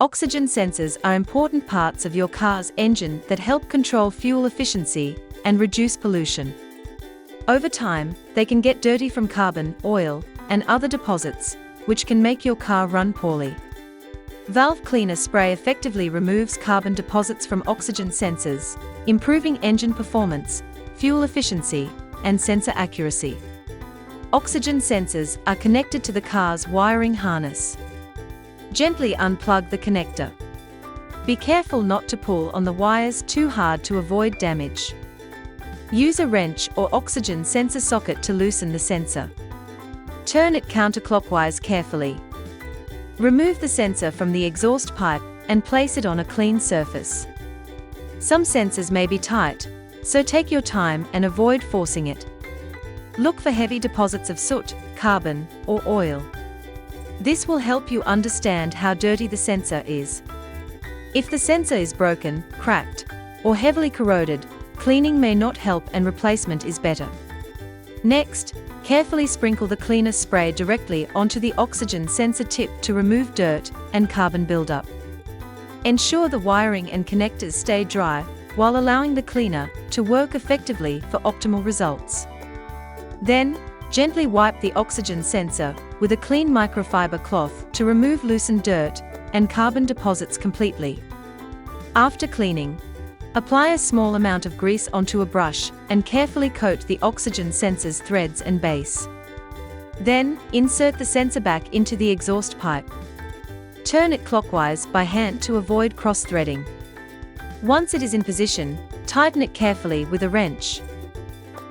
Oxygen sensors are important parts of your car's engine that help control fuel efficiency and reduce pollution. Over time, they can get dirty from carbon, oil, and other deposits, which can make your car run poorly. Valve Cleaner Spray effectively removes carbon deposits from oxygen sensors, improving engine performance, fuel efficiency, and sensor accuracy. Oxygen sensors are connected to the car's wiring harness. Gently unplug the connector. Be careful not to pull on the wires too hard to avoid damage. Use a wrench or oxygen sensor socket to loosen the sensor. Turn it counterclockwise carefully. Remove the sensor from the exhaust pipe and place it on a clean surface. Some sensors may be tight, so take your time and avoid forcing it. Look for heavy deposits of soot, carbon, or oil. This will help you understand how dirty the sensor is. If the sensor is broken, cracked, or heavily corroded, cleaning may not help and replacement is better. Next, carefully sprinkle the cleaner spray directly onto the oxygen sensor tip to remove dirt and carbon buildup. Ensure the wiring and connectors stay dry while allowing the cleaner to work effectively for optimal results. Then, gently wipe the oxygen sensor with a clean microfiber cloth to remove loosened dirt and carbon deposits completely. After cleaning, apply a small amount of grease onto a brush and carefully coat the oxygen sensor's threads and base. Then, insert the sensor back into the exhaust pipe. Turn it clockwise by hand to avoid cross-threading. Once it is in position, tighten it carefully with a wrench.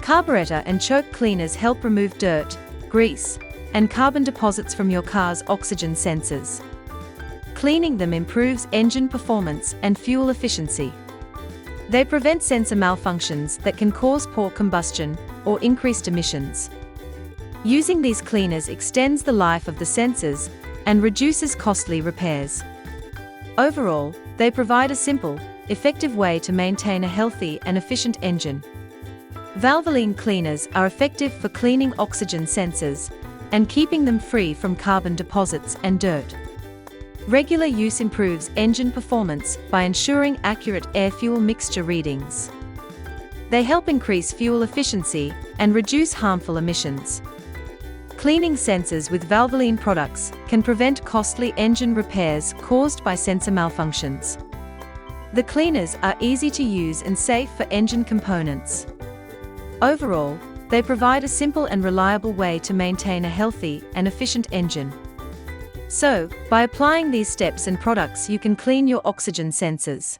Carburetor and choke cleaners help remove dirt, grease, and carbon deposits from your car's oxygen sensors. Cleaning them improves engine performance and fuel efficiency. They prevent sensor malfunctions that can cause poor combustion or increased emissions. Using these cleaners extends the life of the sensors and reduces costly repairs. Overall, they provide a simple, effective way to maintain a healthy and efficient engine. Valvoline cleaners are effective for cleaning oxygen sensors and keeping them free from carbon deposits and dirt. Regular use improves engine performance by ensuring accurate air-fuel mixture readings. They help increase fuel efficiency and reduce harmful emissions. Cleaning sensors with Valvoline products can prevent costly engine repairs caused by sensor malfunctions. The cleaners are easy to use and safe for engine components. Overall, they provide a simple and reliable way to maintain a healthy and efficient engine. So, by applying these steps and products, you can clean your oxygen sensors.